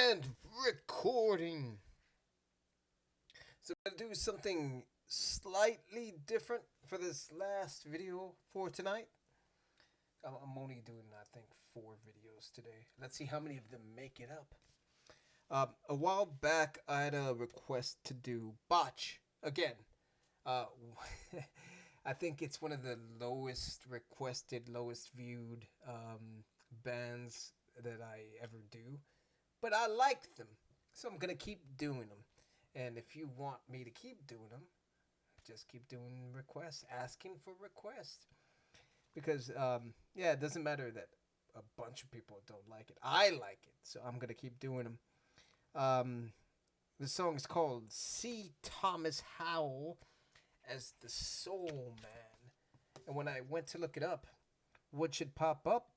And recording. So I'm going to do something slightly different for this last video for tonight. I'm only doing, I think, 4 videos today. Let's see how many of them make it up. A while back, I had a request to do Botch again. Uh, I think it's one of the lowest requested, lowest viewed bands that I ever do. But I like them, so I'm gonna keep doing them. And if you want me to keep doing them, just keep doing requests, asking for requests. Because yeah, it doesn't matter that a bunch of people don't like it. I like it, so I'm gonna keep doing them. The song is called "See Thomas Howell" as the Soul Man. And when I went to look it up, what should pop up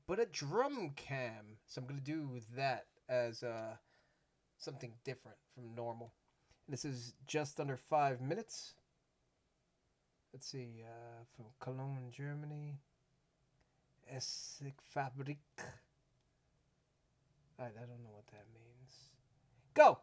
but a drum cam? So I'm gonna do that as something different from normal. And this is just under 5 minutes. Let's see, from Cologne, Germany. Essig Fabrik. I don't know what that means. Go!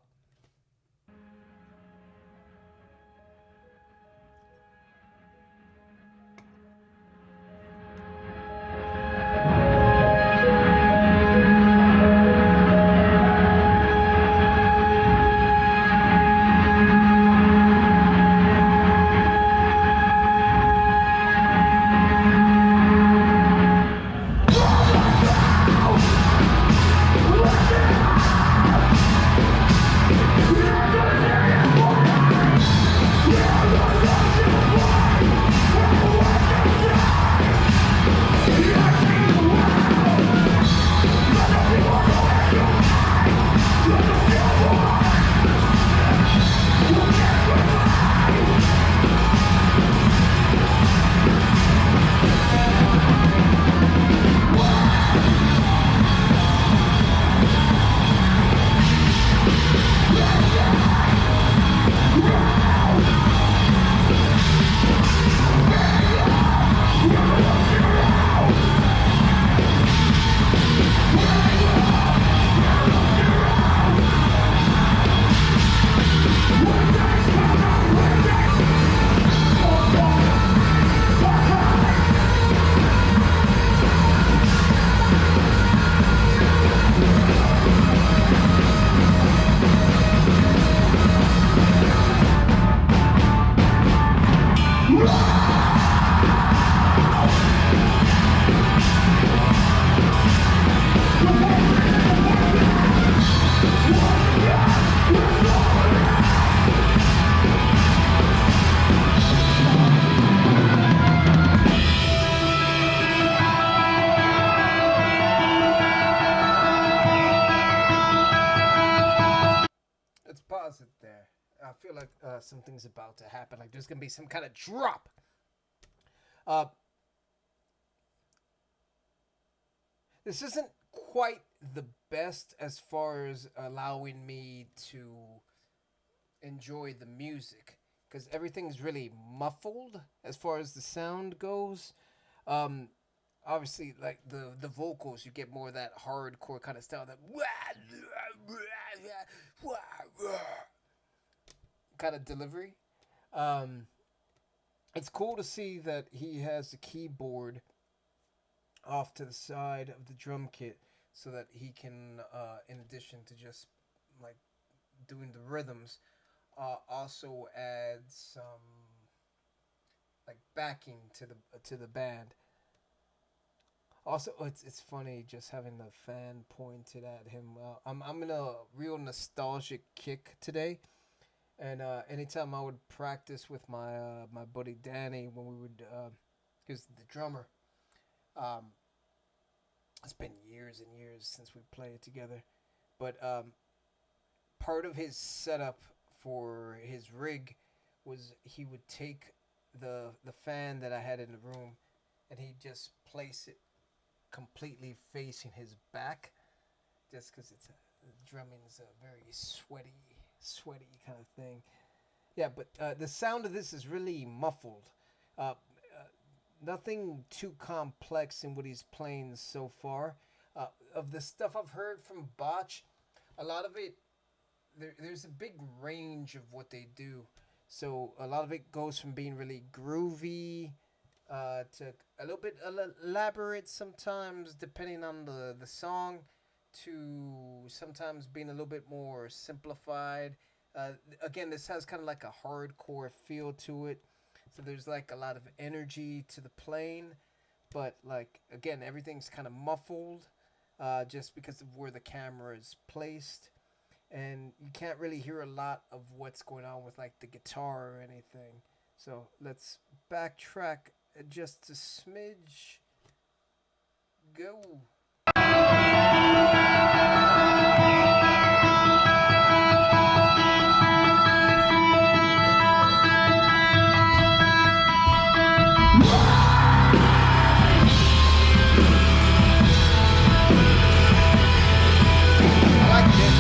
Let's pause it there. I feel like something's about to happen. Like there's gonna be some kind of drop. Uh, this isn't quite the best as far as allowing me to enjoy the music because everything's really muffled as far as the sound goes. Um, Obviously, like the vocals, you get more of that hardcore kind of style, that kind of delivery. Um, it's cool to see that he has the keyboard off to the side of the drum kit so that he can, in addition to just like doing the rhythms, also add some like backing to the band. Also, it's funny just having the fan pointed at him. I'm in a real nostalgic kick today, and anytime I would practice with my buddy Danny when we would, he's the drummer. Um, it's been years and years since we played together, but part of his setup for his rig was he would take the fan that I had in the room, and he'd just place it completely facing his back, just because drumming is a very sweaty kind of thing. Yeah, but the sound of this is really muffled. Nothing too complex in what he's playing so far. Of the stuff I've heard from Botch, A lot of it, there's a big range of what they do. So a lot of it goes from being really groovy to a little bit elaborate sometimes, depending on the song, to sometimes being a little bit more simplified. Again, this has kind of like a hardcore feel to it. So there's like a lot of energy to the playing, but like again, everything's kind of muffled, just because of where the camera is placed, and you can't really hear a lot of what's going on with like the guitar or anything. So let's backtrack just a smidge. Go. I like this.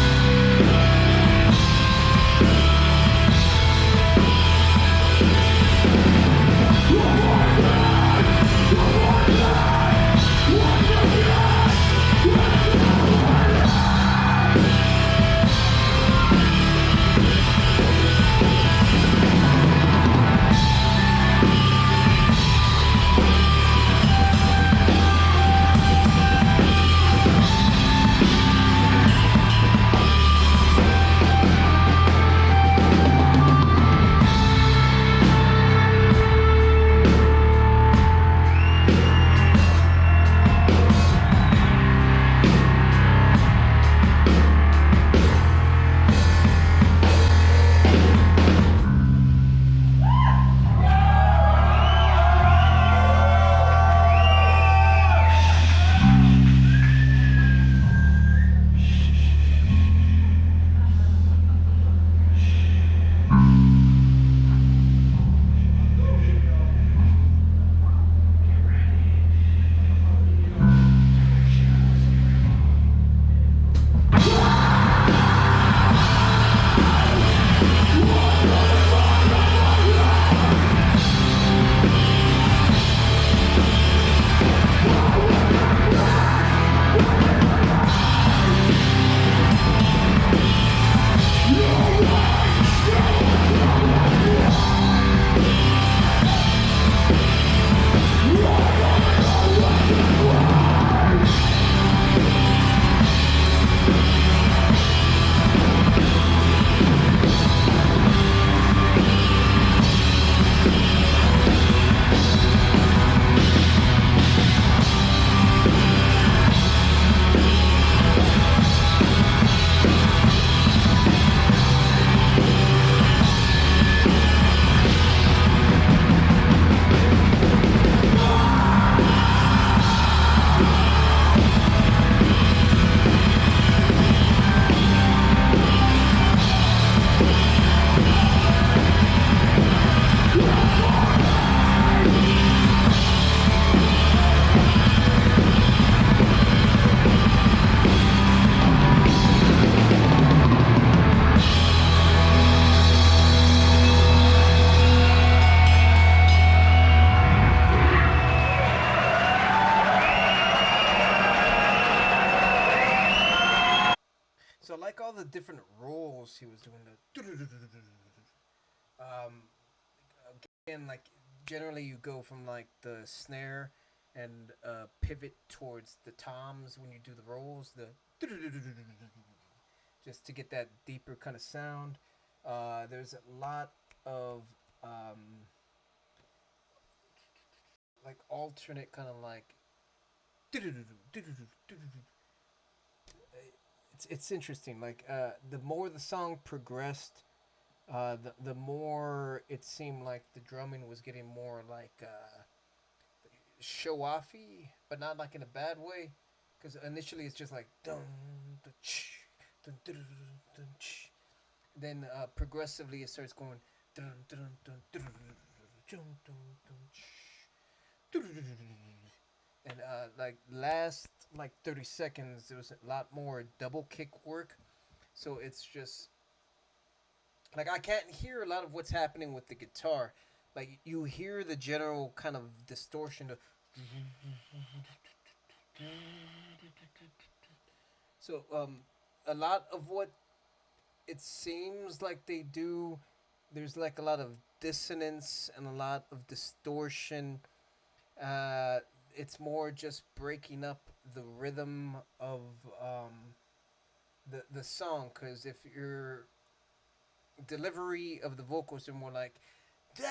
So I like all the different roles he was doing. Um, Again, like generally you go from like the snare and pivot towards the toms when you do the rolls. The just to get that deeper kind of sound. There's a lot of like alternate kind of like it's interesting. Like the more the song progressed, the more it seemed like the drumming was getting more like show offy, but not like in a bad way. Because initially it's just like dun dun ch dun dun dun dun ch. Then progressively it starts going dun dun dun dun dun dun dun and like last like 30 seconds there was a lot more double kick work, so it's just like I can't hear a lot of what's happening with the guitar. Like you hear the general kind of distortion of so a lot of what it seems like they do, there's like a lot of dissonance and a lot of distortion. Uh, it's more just breaking up the rhythm of the song, because if your delivery of the vocals are more like da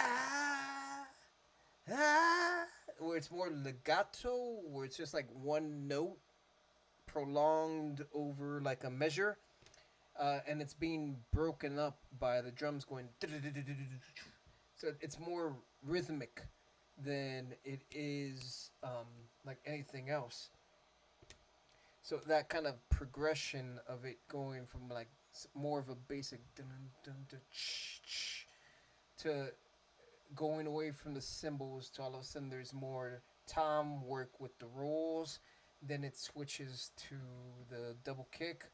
ah, where it's more legato, where it's just like one note prolonged over like a measure, and it's being broken up by the drums going. So it's more rhythmic than it is like anything else. So that kind of progression of it going from like more of a basic to going away from the cymbals to all of a sudden there's more tom work with the rolls. Then it switches to the double kick.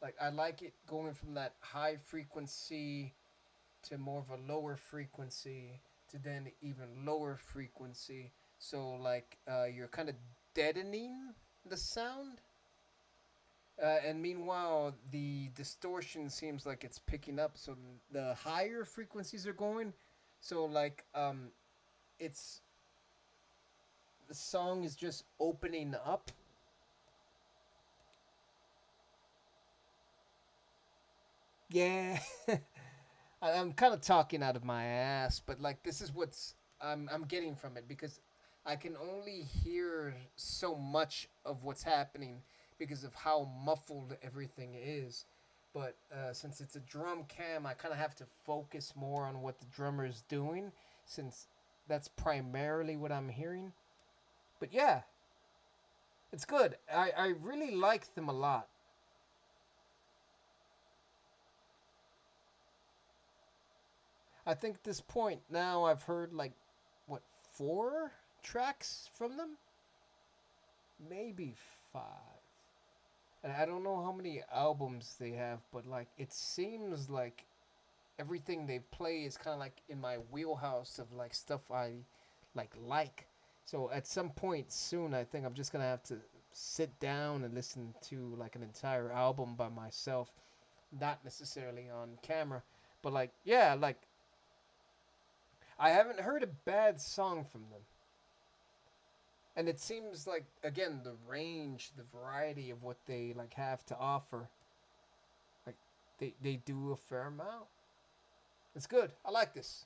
Like I like it going from that high frequency to more of a lower frequency to then even lower frequency. So like you're kind of deadening the sound. And meanwhile, the distortion seems like it's picking up. So the higher frequencies are going. So like it's the song is just opening up. Yeah, I'm kind of talking out of my ass, but like this is what's I'm getting from it, because I can only hear so much of what's happening because of how muffled everything is. But since it's a drum cam, I kind of have to focus more on what the drummer is doing, since that's primarily what I'm hearing. But yeah, it's good. I really like them a lot. I think at this point now I've heard like what, four tracks from them, maybe five. And I don't know how many albums they have, but like it seems like everything they play is kind of like in my wheelhouse of like stuff I like. So at some point soon, I think I'm just gonna have to sit down and listen to like an entire album by myself, not necessarily on camera, but like yeah, like I haven't heard a bad song from them. And it seems like again the range, the variety of what they like have to offer, like they do a fair amount. It's good. I like this.